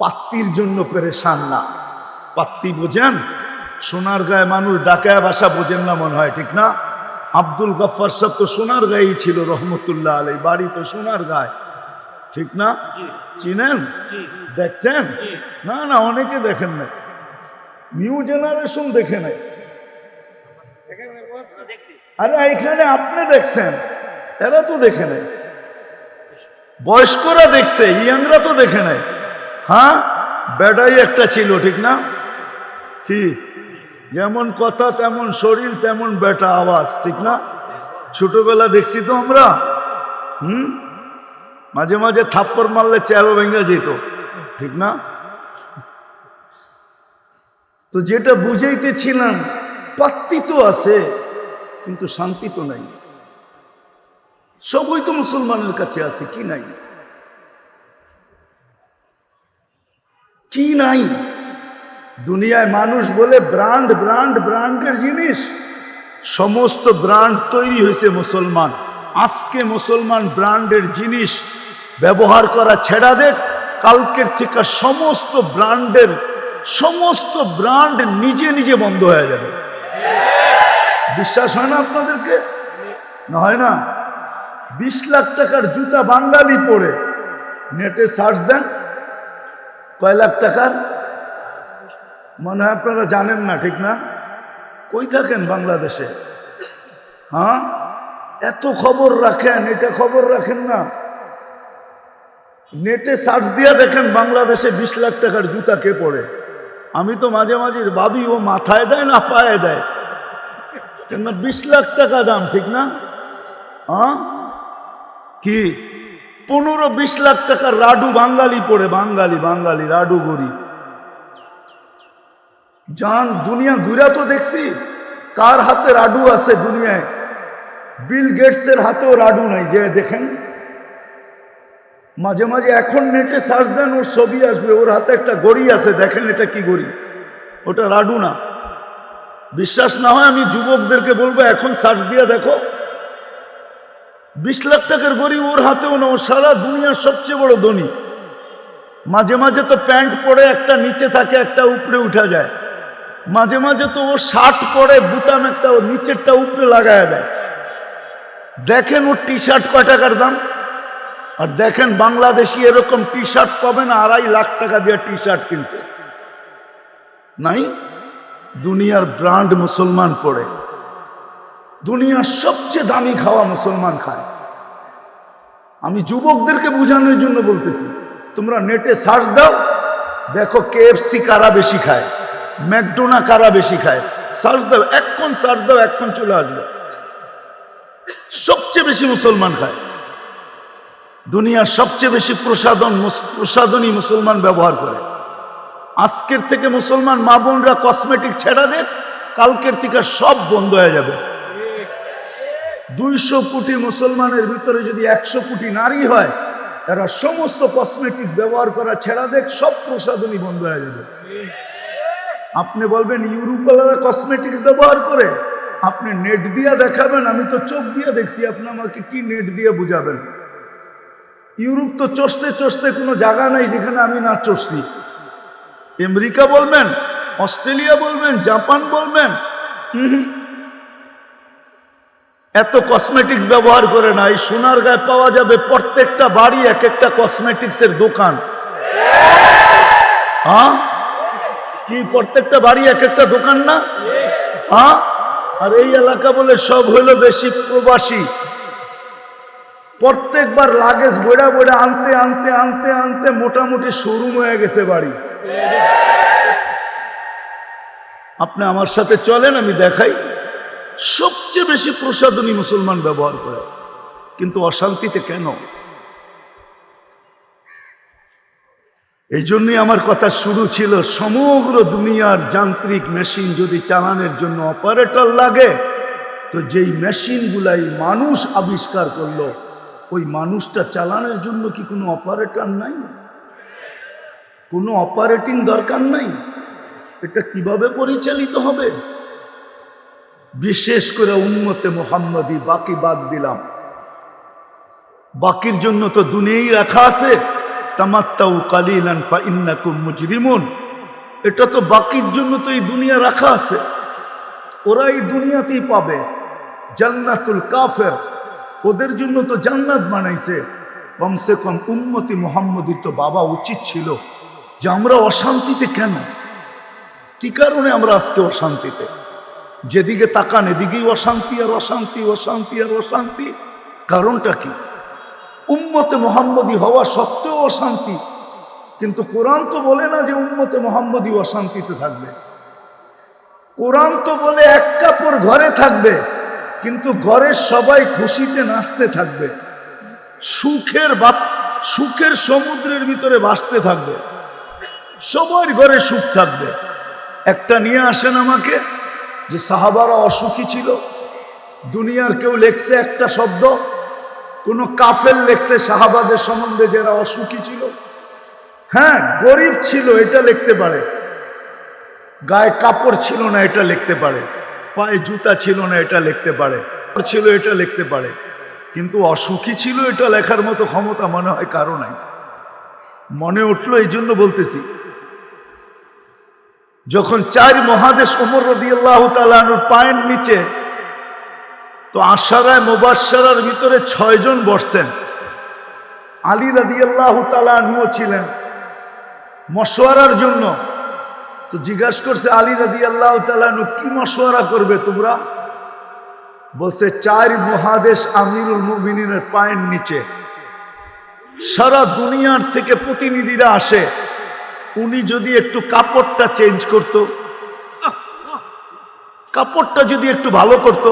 পাত্তির জন্য পেরেশান না। পাত্তি বোঝেন? সোনার গায়ে মানুষ ডাকায় ভাষা বোঝেন না মনে হয়, ঠিক না? আব্দুল গফফার সাহেব তো সোনার গায়েই ছিল রহমতুল্লাহ আলাই, বাড়ি তো সোনার গায়ে, ঠিক না? চিনেন? দেখছেন? না না, অনেকে দেখেন না, নিউ জেনারেশন দেখে নাই। আরে এখানে আপনি দেখছেন, এরা তো দেখে নাই, বয়স্করা দেখছে, ইয়াংরা তো দেখে নাই। হ্যাঁ, বেটাই একটা ছিল, ঠিক না? কি যেমন কথা তেমন শরীর তেমন বেটা আওয়াজ, ঠিক না? ছোটবেলা দেখছি তো আমরা। মাঝে মাঝে থাপ্পড় মারলে চেয়ারও ভেঙে যেত, ঠিক না? তো যেটা বুঝাইতেছিলাম, পাত্তি তো আছে কিন্তু শান্তি তো নাই। সবই তো মুসলমানের কাছে আছে, কি নাই? কি নাই? দুনিয়ায় মানুষ বলে ব্র্যান্ড ব্র্যান্ড ব্র্যান্ডের জিনিস, সমস্ত ব্র্যান্ড তৈরি হয়েছে মুসলমান। আজকে মুসলমান ব্র্যান্ডের জিনিস ব্যবহার করা ছেড়া দেখ, কালকের থেকে সমস্ত ব্র্যান্ড নিজে নিজে বন্ধ হয়ে যাবে। বিশ্বাস হয় না আপনাদেরকে? না হয় না? 20 লাখ টাকার জুতা বাঙালি পরে, নেটে সার্চ দেন, কয় লাখ টাকার? মনে হয় আপনারা জানেন না, ঠিক না? কই থাকেন বাংলাদেশে? হ্যাঁ, এত খবর রাখেন, এটা খবর রাখেন না। নেটে সার্চ দিয়া দেখেন বাংলাদেশে 20 লাখ টাকার জুতা কে পরে। আমি তো মাঝে মাঝে ভাবি, ও মাথায় দেয় না পায়ে দেয়, কেন 20 লাখ টাকা দাম, ঠিক না? হ্যাঁ, কি 15-20 লাখ টাকার রাডু বাঙালি পড়ে, বাঙালি রাডু গরি। জান দুনিয়া ঘুরা তো দেখছি, কার হাতে রাডু আছে দুনিয়ায়? বিল গেটসের হাতেও রাডু নাই, যে দেখেন। মাঝে মাঝে এখন নেটে সার্চ দেন, ওর ছবি আসবে, ওর হাতে একটা গড়ি আছে, দেখেন এটা কি গড়ি, ওটা রাডু না। বিশ্বাস না হয় আমি যুবকদেরকে বলবো, এখন সার্চ দিয়ে দেখো, 20 লাখ টাকার গড়ি ওর হাতেও না, ও সারা দুনিয়ার সবচেয়ে বড় ধনী। মাঝে মাঝে তো প্যান্ট পরে একটা নিচে থাকে, একটা উপরে উঠা যায়। মাঝে মাঝে তো ও শার্ট পরে, বুতাম একটা ও নিচেরটা উপরে লাগায় দেয়। দেখেন ওর টি শার্ট কয় টাকার দাম, আর দেখেন বাংলাদেশি এরকম টি শার্ট পাবেন 2.5 লাখ টাকা দিয়ে টি শার্ট কিনছে। নাই? দুনিয়ার ব্র্যান্ড মুসলমান পড়ে, দুনিয়ার সবচেয়ে দামি খাওয়া মুসলমান খায়। আমি যুবকদেরকে বোঝানোর জন্য বলতেছি, তোমরা নেটে সার্চ দাও, দেখো KFC কারা বেশি খায়, ম্যাকডোনা কারা বেশি খায়, সার্চ দাও, এখন সার্চ দাও, এখন চলে আসবে। সবচেয়ে বেশি মুসলমান খায়। দুনিয়ার সবচেয়ে বেশি প্রসাধনী মুসলমান ব্যবহার করে। আজকের থেকে মুসলমান মা বোনরা কসমেটিক ছেড়া দেয়, কালকের থেকে সব বন্ধ হয়ে যাবে। 200 কোটি মুসলমানের ভিতরে যদি 100 কোটি নারী হয়, এরা সমস্ত কসমেটিক ব্যবহার করা ছেড়া দেখ, সব প্রসাধনী বন্ধ হয়ে যাবে। আপনি বলবেন ইউরোপওয়ালারা কসমেটিক্স ব্যবহার করে, আপনি নেট দিয়ে দেখাবেন, আমি তো চোখ দিয়ে দেখছি, আপনি আমাকে কি নেট দিয়ে বুঝাবেন? ইউরোপ তো চষতে কোনো জায়গা নাই যেখানে আমি না চষছি। আমেরিকা বলবেন, অস্ট্রেলিয়া বলবেন, জাপান বলবেন, এত কসমেটিক্স ব্যবহার করে না। এই সোনার গায়ে পাওয়া যাবে প্রত্যেকটা বাড়ি এক একটা কসমেটিক্সের দোকান। হ্যাঁ, কি প্রত্যেকটা বাড়ি এক একটা দোকান না? হ্যাঁ, আর এই এলাকা বলে সব হইল বেশি প্রবাসী। প্রত্যেকবার লাগেজ বইড়া বইড়া আনতে আনতে আনতে আনতে মোটামুটি শোরুম হয়ে গেছে বাড়ি। আপনি আমার সাথে চলেন, আমি দেখাই। সবচেয়ে বেশি প্রসাধনী মুসলমান ব্যবহার করে, কিন্তু অশান্তিতে কেন? এই জন্যই আমার কথা শুরু ছিল, সমগ্র দুনিয়ার যান্ত্রিক মেশিন যদি চালানোর জন্য অপারেটর লাগে, তো যেই মেশিনগুলাই মানুষ আবিষ্কার করলো, ওই মানুষটা চালানোর জন্য কি কোনো অপারেটর নাই? কোনো অপারেটিং দরকার নাই? এটা কিভাবে পরিচালিত হবে? বিশেষ করে উম্মতে মুহাম্মদী, বাকি বাদ দিলাম। বাকির জন্য তো দুনিয়াই রাখা আছে, তামাত্তাউ কালিলান ফা ইন্নাকুম মুজরিমুন। এটা তো বাকির জন্য তো এই দুনিয়া রাখা আছে, ওরা এই দুনিয়াতেই পাবে। জান্নাতুল কাফের, ওদের জন্য তো জান্নাত বানাইছে। কমসে কম উম্মতি মুহাম্মদীর তো বাবা উচিত ছিল যে আমরা অশান্তিতে কেন, কি কারণে আমরা আজকে অশান্তিতে? যেদিকে তাকান এদিকেই অশান্তি আর অশান্তি, অশান্তি আর অশান্তি। কারণটা কি? উম্মতে মুহাম্মদী হওয়া সত্ত্বেও অশান্তি। কিন্তু কোরআন তো বলে না যে উম্মতে মুহাম্মদী অশান্তিতে থাকবে। কোরআন তো বলে এক কাপড় ঘরে থাকবে, কিন্তু ঘরের সবাই খুশিতে নাচতে থাকবে, সুখের সমুদ্রের ভিতরে ভাসতে থাকবে, সবার ঘরে সুখ থাকবে। একটা নিয়ে আসেন আমাকে যে সাহাবারা অসুখী ছিল। দুনিয়ার কেউ লেখছে একটা শব্দ? কোন কাফের লেখছে সাহাবাদের সম্বন্ধে যারা অসুখী ছিল? হ্যাঁ, গরিব ছিল এটা লিখতে পারে, গায়ে কাপড় ছিল না এটা লিখতে পারে, পায়ে জুতা ছিল না এটা লিখতে পারে, ছিল এটা লিখতে পারে, কিন্তু অসুখী ছিল এটা লেখার মতো ক্ষমতা মনে হয় কারো নাই। মনে উঠলো এই জন্য বলতেছি। যখন 4 মহাদেশ ওমর রাদিয়াল্লাহু তাআলা আনহুর পায়ের নিচে, তো আশারায়ে মুবাশশারার ভিতরে 6 জন বসছেন। আলী রাদিয়াল্লাহু তাআলা আনহু ছিলেন মশওয়ারার জন্য। তো জিজ্ঞাসা করছে আলী রাদিয়াল্লাহু তাআলা আনহু, কি মশওয়ারা করবে তোমরা? বলছে 4 মহাদেশ আমিরুল মুমিনিনের পায়ের নিচে, সারা দুনিয়ার থেকে প্রতিনিধিরা আসে, উনি যদি একটু কাপড়টা চেঞ্জ করত, কাপড়টা যদি একটু ভালো করত।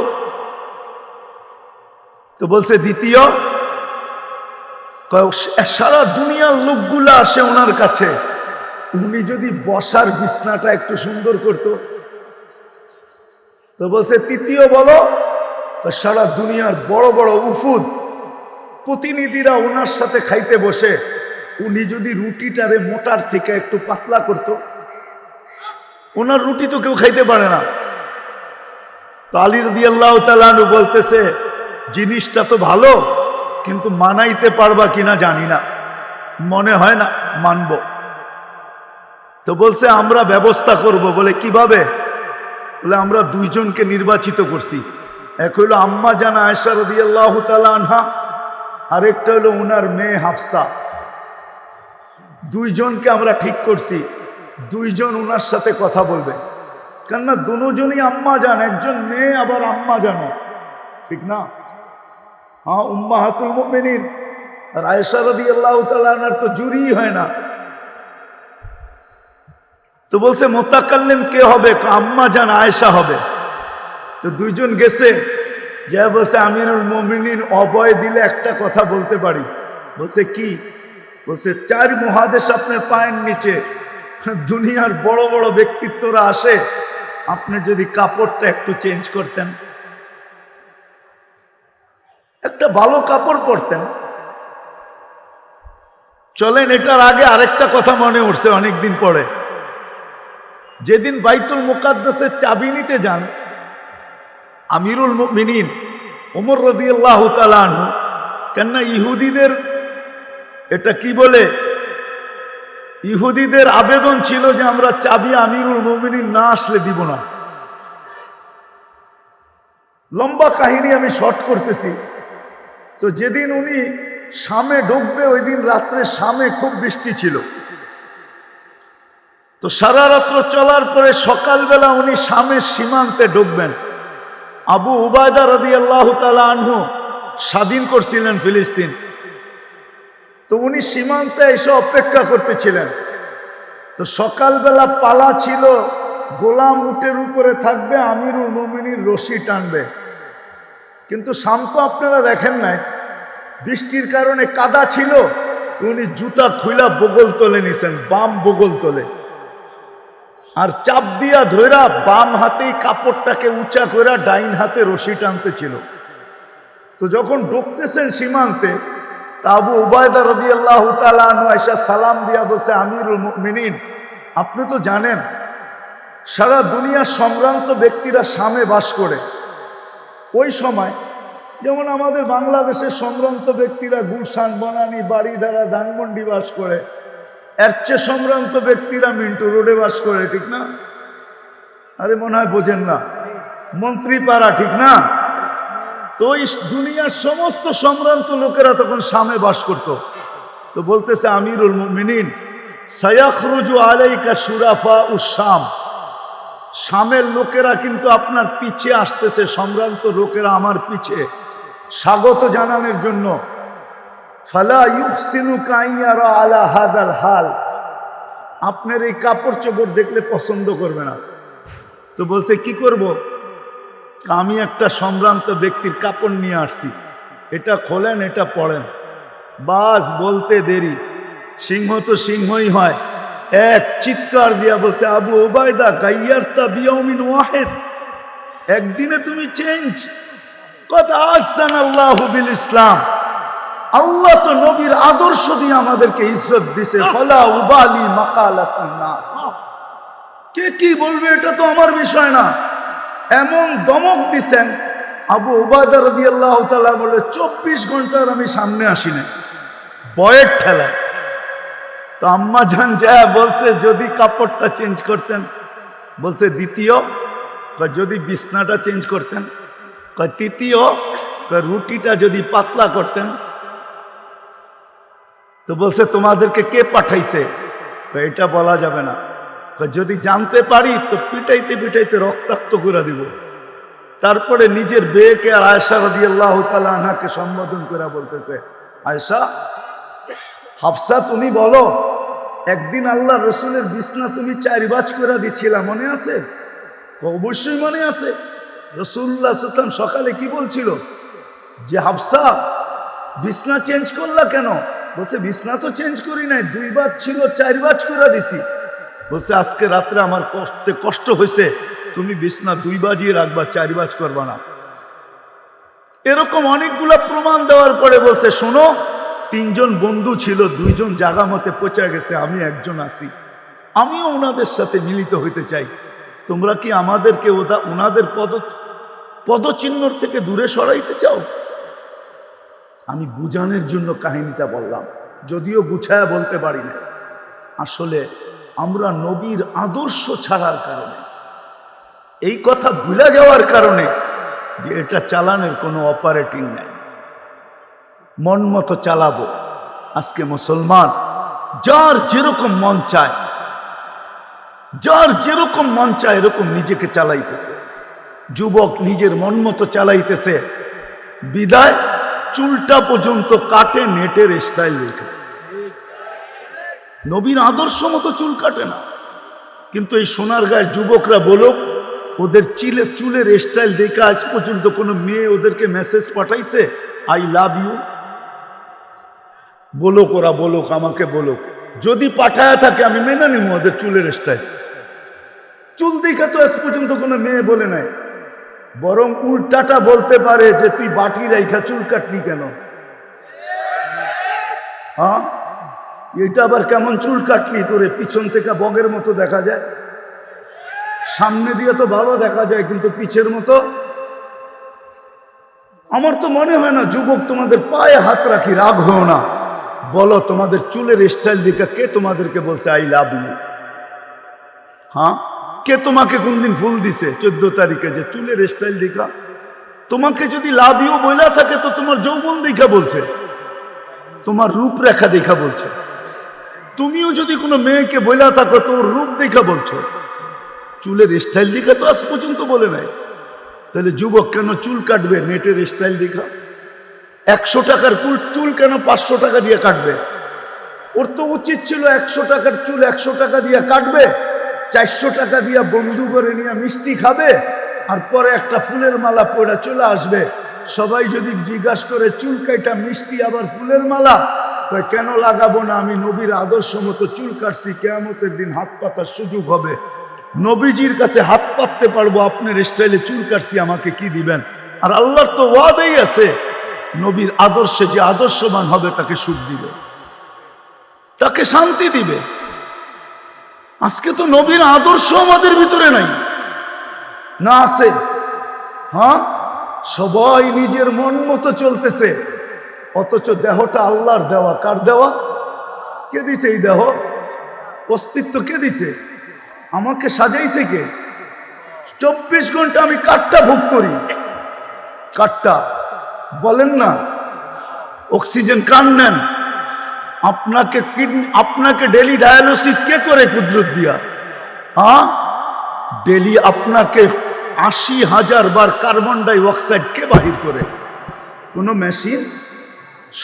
তো বলছে দ্বিতীয়, সারা দুনিয়ার লোকগুলা আসে ওনার কাছে, উনি যদি বসার বিছনাটা একটু সুন্দর করত। তো বলছে তৃতীয় বলো, সারা দুনিয়ার বড় বড় উফুদ প্রতিনিধিরা ওনার সাথে খাইতে বসে, উনি যদি রুটিটারে মোটার থেকে একটু পাতলা করত। ওনার রুটি তো কেউ খাইতে পারে না। তো আলী রাদিয়াল্লাহু তাআলা আনহু বলতেছে, জিনিসটা তো ভালো, কিন্তু মানাইতে পারবা কিনা জানি না, মনে হয় না মানব। তো বলছে আমরা ব্যবস্থা করব। বলে কিভাবে? বলে আমরা 2 জনকে নির্বাচিত করছি, এক হইল আম্মা জান আয়েশা রাদিয়াল্লাহু তাআলা আনহা, আরেকটা হলো উনার মেয়ে হাফসা। 2 জনকে আমরা ঠিক করছি, 2 জন উনার সাথে কথা বলবে। কেননা দুজনই আম্মা জান, একজন মেয়ে আবার আম্মা জানো, ঠিক না? হ্যাঁ, উম্মাহাতুল মুমিনিন। আর আয়েশা রাদিয়াল্লাহু তাআলা আনহার তো জুরিই হয় না। তো বলছে মুতাকাল্লিম কে হবে? আম্মা জান আয়েশা হবে। তো 2 জন গেছে, যা বলছে আমিরুল মুমিনিন অভয় দিলে একটা কথা বলতে পারি। বলছে কি? বলছে 4 মহাদেশ আপনার পায়ের নিচে, দুনিয়ার বড় বড় ব্যক্তিত্বরা আসে, আপনি যদি কাপড়টা একটু চেঞ্জ করতেন, একটা ভালো কাপড় পরতেন। চলেন, এটার আগে আরেকটা কথা মনে উঠছে অনেকদিন পরে। যেদিন বাইতুল মুকাদ্দাসের চাবি নিতে যান আমিরুল মুমিনিন ওমর রাদিয়াল্লাহু তাআলা আনহু, কেননা ইহুদিদের এটা কি বলে, ইহুদিদের আবেদন ছিল যে আমরা চাবি আমিরুল মুমিনিন না আসলে দিব না। লম্বা কাহিনী আমি শর্ট করতেছি। তো যেদিন উনি শামে ঢুকবে, ওই দিন রাত্রে শামে খুব বৃষ্টি ছিল। তো সারা রাত্র চলার পরে সকালবেলা উনি শামের সীমান্তে ঢুকবেন। আবু উবায়দা রাদিয়াল্লাহু তাআলা আনহু স্বাধীন করছিলেন ফিলিস্তিন। তো উনি সীমান্তে এসে অপেক্ষা করতেছিলেন। তো সকালবেলা পালা ছিল, গোলাম উটের উপরে থাকবে, আমিরুল মুমিনিন রশি টানবে। কিন্তু শাম তো আপনারা দেখেন নাই, বৃষ্টির কারণে কাদা ছিল, উনি জুতা খুইলা বগল তলে নিছেন, বাম বগল তলে, আর চাপ দিয়া ধইরা বাম হাতেই কাপড়টাকে উঁচা করে ডাইন হাতে রশি টানতেছিল। তো যখন ঢুকতেছেন সীমান্তে, তা আবু উবায়দা রাদিয়াল্লাহু তাআলা আনহু আয়েশা সালাম দিয়া বলছে, আমিরুল মুমিনিন, আপনি তো জানেন সারা দুনিয়ার সম্ভ্রান্ত ব্যক্তিরা শামে বাস করে। ওই সময় যেমন আমাদের বাংলাদেশের সম্ভ্রান্ত ব্যক্তিরা গুলশান, বনানী, বাড়িধারা, ধানমন্ডি বাস করে, এর চেয়ে সম্ভ্রান্ত ব্যক্তিরা মিন্টু রোডে বাস করে, ঠিক না? আরে মনে হয় বোঝেন না, মন্ত্রীপাড়া, ঠিক না? তো ওই দুনিয়ার সমস্ত সম্ভ্রান্ত লোকেরা তখন শামে বাস করত। তো বলতেছে, আমিরুল মুমিনিন, সায়াখরুজু আলাইকা শুরাফা উশ-শাম, শামের লোকেরা কিন্তু আপনার পিছে আসতেছে, সম্ভ্রান্ত লোকেরা আমার পিছে স্বাগত জানানোর জন্য। ফালা ইউহসিনুকা আইয়ারা আলা হাদাল হাল, আপনার এই কাপড় চোপড় দেখলে পছন্দ করবে না। তো বলছে, কি করব? আমি একটা সম্ভ্রান্ত ব্যক্তির কাপড় নিয়ে আসছি, এটা খোলেন, এটা পড়েন। বাস বলতে দেরি, সিংহ তো সিংহই হয়। এক চিৎকার দিয়া বলছে, আবু উবায়দা, গাইয়ারতা বিয়াউমিন ওয়াহিদ, একদিনে তুমি চেঞ্জ। কদ আহসানাল্লাহু বিল ইসলাম, আল্লাহ তো নবীর আদর্শ দিয়ে আমাদেরকে ইজ্জত দিছে। ফালা উবালি মাকালাতান নাস, কে কি বলবে এটা তো আমার বিষয় না। এমন দমক দিছেন, আবু উবায়দা রাদিয়াল্লাহু তাআলা বলে 24 ঘন্টার আমি সামনে আসি না, বয়ের ঠেলায়। তো আম্মা জান যা বলছে, যদি কাপড়টা চেঞ্জ করতেন, বলছে দ্বিতীয়, যদি বিছনাটা চেঞ্জ করতেন, তৃতীয়, রুটিটা যদি পাতলা করতেন। তো বলছে, তোমাদেরকে কে পাঠাইছে? এটা বলা যাবে না, যদি জানতে পারি তো পিটাইতে পিটাইতে রক্তাক্ত করে দিব। তারপরে নিজের বেয়েকে আর আয়েশা রাদিয়াল্লাহু তাআলা আনহাকে সম্বোধন করে বলতেছে, আয়েশা, হাফসা তুমি বলো, একদিন আল্লাহ রসুলের বিছনা তুমি 4 ভাঁজ করে দিছিলা, মনে আছে? অবশ্যই মনে আছে। রাসূলুল্লাহ সাল্লাল্লাহু আলাইহি ওয়াসাল্লাম সকালে কি বলছিল যে, হাফসা বিছনা চেঞ্জ করলা কেন? বলছে, বিছনা তো চেঞ্জ করি নাই, 2 ভাঁজ ছিল 4 ভাঁজ করে দিছি। বলছে, আজকে রাত্রে আমার কষ্ট হয়েছে, তুমি বিছনা 2 ভাঁজই রাখবা, 4 ভাঁজ করবা না। এরকম অনেকগুলা প্রমাণ দেওয়ার পরে বলছে, শোনো, 3 জন বন্ধু ছিল, 2 জন জাগা মতে পচে গেছে, আমি একজন আছি, আমিও ওনাদের সাথে মিলিত হইতে চাই। তোমরা কি আমাদেরকে ওনাদের পদচিহ্নর থেকে দূরে সরাইতে চাও? আমি বুঝানোর জন্য কাহিনীটা বললাম, যদিও গুছায়া বলতে পারি না। আসলে আমরা নবীর আদর্শ ছাড়ার কারণে, এই কথা ভুলে যাওয়ার কারণে, যে এটা চালানোর কোনো অপারেটিং নাই, মন মতো চালাবো। আজকে মুসলমান যার যেরকম মন চায়, যার যেরকম মন চায় এরকম নিজেকে চালাইতেছে। যুবক নিজের মন মতো চালাইতেছে, বিদায় চুলটা পর্যন্ত কাটে নেটের স্টাইল দেখে। নবীর আদর্শ মতো চুল কাটে না। কিন্তু এই সোনারগাঁয়ের যুবকরা বলুক, ওদের চুলের স্টাইল দেখে আজ পর্যন্ত কোনো মেয়ে ওদেরকে মেসেজ পাঠাইছে, আই লাভ ইউ? বলুক, ওরা বলুক, আমাকে বলুক। যদি পাঠায় থাকে আমি মেনে নিব ওদের চুলের স্টাইল। চুল দেখে তো আজ পর্যন্ত কোনো মেয়ে বলে নাই, বরং উল্টাটা বলতে পারে যে, তুই বাটি রাইখা চুল কাটলি কেন? হ্যাঁ, এটা আবার কেমন চুল কাটলি? তোরে পিছন থেকে বগের মতো দেখা যায়, সামনে দিয়ে তো ভালো দেখা যায়, কিন্তু পিছের মতো। আমার তো মনে হয় না যুবক তোমাদের পায়ে হাত রাখি, রাগ হও না, বলো তোমাদের চুলের স্টাইল দেখে কে তোমাদেরকে বলছে আই লাভ ইউ? হ্যাঁ, কে তোমাকে কোনদিন ফুল দিছে 14 তারিখে যে চুলের স্টাইল দেখা? তোমাকে যদি লাভ ইউ বইলা থাকে তো তোমার যৌবন দেখা বলছে, তোমার রূপরেখা দেখা বলছে। তুমিও যদি কোনো মেয়েকে বইলা থাকো তোর রূপ দেখা বলছো, চুলের স্টাইল দেখা তো আজ পর্যন্ত বলে নাই। তাহলে যুবক কেন চুল কাটবে নেটের স্টাইল দেখা? 100 টাকার চুল কেন 500 টাকা দিয়ে কাটবে? ওর তো উচিত ছিল 100 টাকার চুল 100 টাকা দিয়ে কাটবে, 400 টাকা দিয়ে বন্ধু করে নিয়ে মিষ্টি খাবে, আর পরে একটা ফুলের মালা পরে চলে আসবে। সবাই যদি জিজ্ঞাসা করে চুল কাটা মিষ্টি আবার ফুলের মালা, কয় কেন লাগাবো না, আমি নবীর আদর্শ মতো চুল কাটছি, কিয়ামতের দিন হাত পাতার সুযোগ হবে, নবীজির কাছে হাত পাততে পারবো, আপনার স্টাইলে চুল কাটছি, আমাকে কি দিবেন? আর আল্লাহর তো ওয়াদাই আছে, নবীর আদর্শে যে আদর্শবান হবে তাকে সুখ দিবে, তাকে শান্তি দিবে। আজকে তো নবীর আদর্শ আমাদের ভিতরে নাই, না আছে? হ্যাঁ, সবাই নিজের মন মতো চলতেছে, অথচ দেহটা আল্লাহর দেওয়া। কার দেওয়া? কে দিছে এই দেহ? অস্তিত্ব কে দিছে? আমাকে সাজাইছে কে? 24 ঘন্টা আমি কাঠটা ভোগ করি। কাঠটা বলেন না, অক্সিজেন কান নেন, আপনাকে ডেলি ডায়ালিসিস কে করে? কুদরত দিয়া। হ্যাঁ, ডেলি আপনাকে 80,000 বার কার্বন ডাই অক্সাইড কে বাহির করে? কোন মেশিন?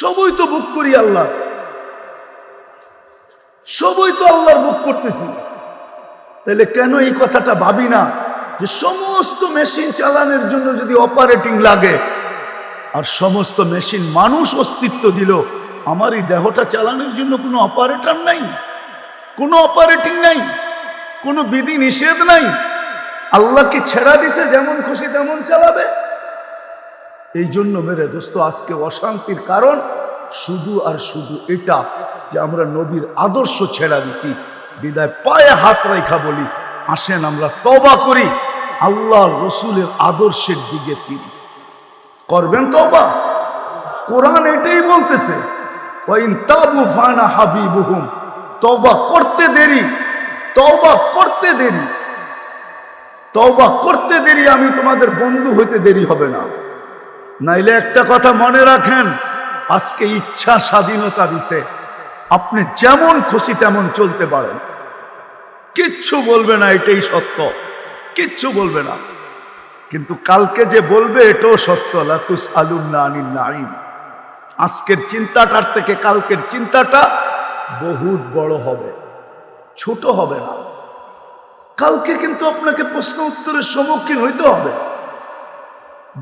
সবই তো বুক করি আল্লাহ, সবই তো আল্লাহর বুক করতেছি। তাহলে কেন এই কথাটা ভাবি না যে সমস্ত মেশিন চালানোর জন্য যদি অপারেটিং লাগে, আর সমস্ত মেশিন মানুষ অস্তিত্ব দিল, আমার এই দেহটা চালানোর জন্য কোনো অপারেটর নাই, কোনো অপারেটিং নাই, কোনো বিধি নিষেধ নাই, আল্লাহকে ছেড়া দিছে, যেমন খুশি তেমন চালাবে। এই জন্য মেরে দোস্ত, আজকে অশান্তির কারণ শুধু আর শুধু এটা যে আমরা নবীর আদর্শ ছেড়া দিছি। বিদায় পায়ে হাত রাখা বলি, আসেন আমরা তওবা করি, আল্লাহ রসুলের আদর্শের দিকে ফিরি। করবেন তওবা? কোরআন এটাই বলতেছে, ওয়াইন তাবু ফানা হাবিবুহুম। তওবা করতে দেরি, তওবা করতে দেরি, তওবা করতে দেরি, আমি তোমাদের বন্ধু হইতে দেরি হবে না। নাইলে একটা কথা মনে রাখেন, আজকে ইচ্ছা স্বাধীনতা দিছে, আপনি যেমন খুশি তেমন চলতে পারেন, কিচ্ছু বলবে না, এটাই সত্য, কিচ্ছু বলবে না। কিন্তু কালকে যে বলবে এটাও সত্য, লা তুসআলুনা আনিন নাঈম। আজকের চিন্তাটার থেকে কালকের চিন্তাটা বহুত বড় হবে, ছোট হবে না। কালকে কিন্তু আপনাকে প্রশ্ন উত্তরের সম্মুখীন হইতে হবে।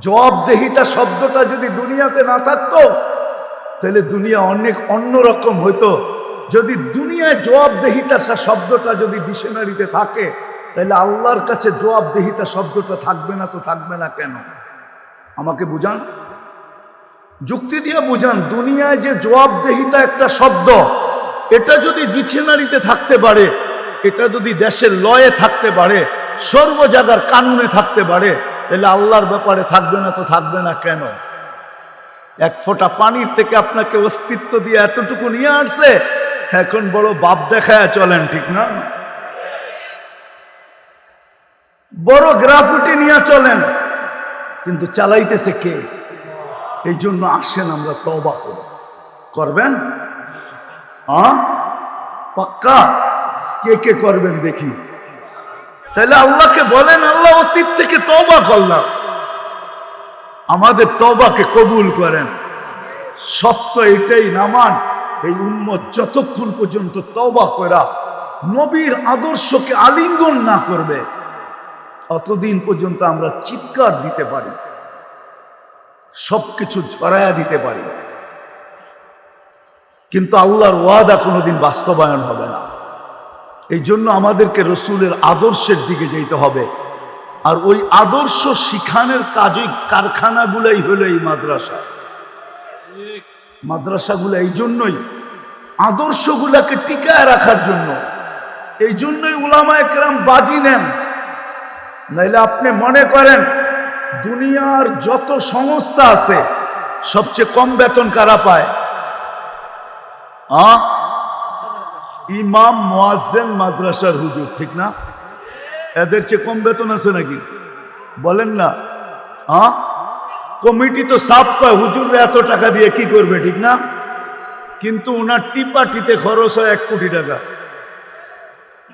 জবাবদেহিতা শব্দটা যদি দুনিয়াতে না থাকতো, তাহলে দুনিয়া অনেক অন্যরকম হইতো। যদি দুনিয়ায় জবাবদেহিতা শব্দটা যদি ডিকশনারিতে থাকে, তাহলে আল্লাহর কাছে জবাবদেহিতা শব্দটা থাকবে না। তো থাকবে না কেন? আমাকে বুঝান, যুক্তি দিয়ে বুঝান। দুনিয়ায় যে জবাবদেহিতা একটা শব্দ, এটা যদি ডিকশনারিতে থাকতে পারে, এটা যদি দেশের লয়ে থাকতে পারে, সর্ব জায়গার কানুনে থাকতে পারে, তাহলে আল্লাহর ব্যাপারে থাকবে না। তো থাকবে না কেন? এক ফোঁটা পানির থেকে আপনাকে অস্তিত্ব দিয়ে এতটুকু নিয়ে আসছে, এখন বড় বাপ দেখায় চলেন, ঠিক না? বড় গ্রাফিটি নিয়ে চলেন, কিন্তু চালাইতেছে কে? এই জন্য আসেন আমরা তওবা করি। করবেন? হ্যাঁ, পাক্কা? কে কে করবেন দেখি? তাহলে আল্লাহকে বলেন, আল্লাহ অতীত থেকে তওবা করলাম, আমাদের তওবাকে কবুল করেন। সত্য এটাই, নামান এই উম্মত যতক্ষণ পর্যন্ত তওবা করা নবীর আদর্শকে আলিঙ্গন না করবে, অতদিন পর্যন্ত আমরা চিৎকার দিতে পারি, সবকিছু ছড়ায়া দিতে পারি, কিন্তু আল্লাহর ওয়াদা কোনোদিন বাস্তবায়ন হবে না। এই জন্য আমাদেরকে রসুলের আদর্শের দিকে যেতে হবে। আর ওই আদর্শ শিখানোর কাজে কারখানাগুলাই হলো এই মাদ্রাসা। মাদ্রাসাগুলো এই জন্যই, আদর্শগুলাকে টিকায় রাখার জন্য। এই জন্যই উলামায়ে কেরাম বাজি নেন। নাইলে আপনি মনে করেন দুনিয়ার যত সংস্থা আছে, সবচেয়ে কম বেতন কারা পায়? ইমাম, মুয়াজ্জিন, মাদ্রাসার হুজুর, ঠিক না? এদের চেয়ে কম বেতন আছে নাকি? বলেন না। কমিটি তো সাফ পায়, হুজুররা এত টাকা দিয়ে কি করবে, ঠিক না? কিন্তু উনার টিপাটিতে খরচ হয় 1 কোটি টাকা,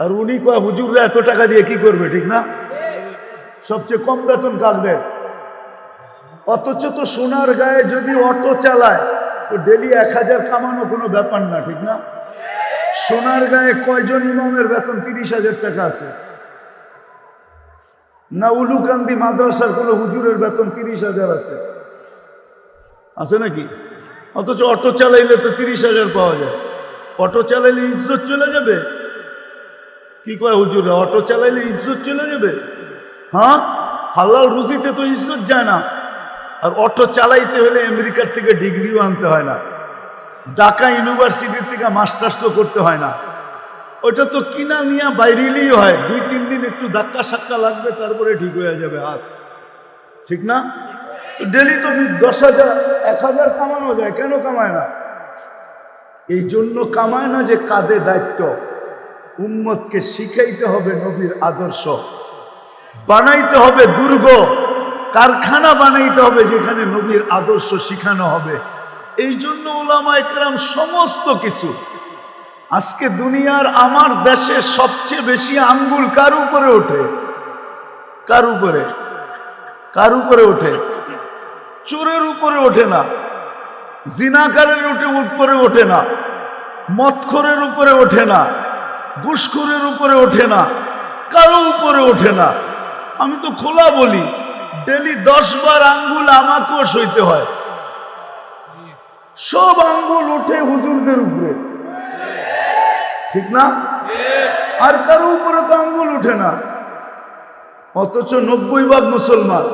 আর উনি কয় হুজুররা এত টাকা দিয়ে কি করবে, ঠিক না? সবচেয়ে কম বেতন কার দেয়? অথচ তো সোনার গায়ে যদি অটো চালায়, তো ডেলি 1000 কামানো কোনো ব্যাপার না, ঠিক না? সোনার গায়ে কয়জন ইমামের বেতন 30,000 টাকা আছে? না উলুকান্দি মাদ্রাসার কোন হুজুরের বেতন 30,000 আছে? আছে নাকি? অথচ অটো চালাইলে তো 30,000 পাওয়া যায়। অটো চালাইলে ইজ্জত চলে যাবে? কি কয় হুজুর, অটো চালাইলে ইজ্জত চলে যাবে? হ্যাঁ, হালাল রুজিতে তো ইজ্জত যায় না। আর অটো চালাইতে হলে আমেরিকার থেকে ডিগ্রিও আনতে হয় না, ঢাকা ইউনিভার্সিটির থেকে মাস্টার্সও করতে হয় না। ওটা তো কিনা নিয়ে বাইরেলেই হয়, 2-3 দিন একটু ধাক্কা সাক্কা লাগবে, তারপরে ঠিক হয়ে যাবে হাত, ঠিক না? ডেলি তো 10,000 1,000 কামানো যায়, কেন কামায় না? এই জন্য কামায় না যে কাঁধে দায়িত্ব। উম্মতকে শিখাইতে হবে নবীর আদর্শ, বানাইতে হবে দুর্গ, কারখানা বানাইতে হবে যেখানে নবীর আদর্শ শিখানো হবে। এই জন্য উলামায়ে কেরাম সমস্ত কিছু। আজকে দুনিয়ার আমার দেশে সবচেয়ে বেশি আঙ্গুল কার উপরে ওঠে? কার উপরে? কার উপরে ওঠে? চোরের উপরে ওঠে না, জিনাকারের উপরে ওঠে না, মদখোরের উপরে ওঠে না, ঘুষখোরের উপরে ওঠে না, কারো উপরে ওঠে না। আমি তো খোলা বলি, ডেলি 10 বার আঙ্গুল আমাকেও সইতে হয়। সব আঙ্গুল ওঠে হুজুরদের উপরে, ঠিক না? আর কারো উপরে তো আঙ্গুল ওঠে না। অথচ 90% মুসলমান।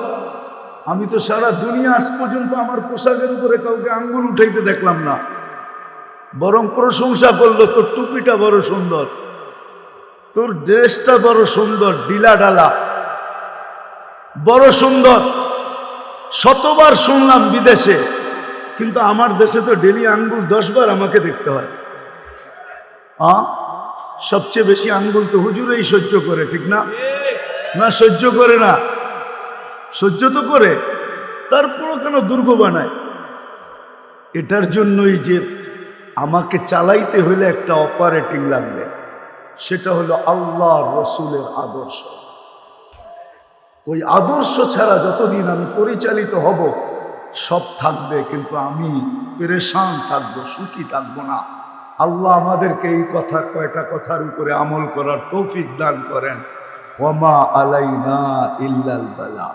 আমি তো সারা দুনিয়া আজ পর্যন্ত আমার পোশাকের উপরে কাউকে আঙ্গুল উঠাইতে দেখলাম না, বরং প্রশংসা করলো, তোর টুপিটা বড় সুন্দর, তোর ড্রেসটা বড় সুন্দর, ডিলা ডালা বড় সুন্দর। শতবার শুনলাম বিদেশে, কিন্তু আমার দেশে তো ডেলি আঙ্গুল 10 বার আমাকে দেখতে হয়। সবচেয়ে বেশি আঙ্গুল তো হুজুরেই সহ্য করে, ঠিক না? না সহ্য করে না? সহ্য তো করে, তারপরও কেন দুর্গ বানায়? এটার জন্যই যে আমাকে চালাইতে হলে একটা অপারেটিং লাগবে, সেটা হলো আল্লাহ রসুলের আদর্শ। ওই আদর্শ ছাড়া যতদিন আমি পরিচালিত হব সব থাকবে, কিন্তু আমি পেরেশান থাকবো, সুখী থাকবো না। আল্লাহ আমাদেরকে এই কয়টা কথার উপরে আমল করার তৌফিক দান করেন। ওয়ামা আলাইনা ইল্লাল বালা।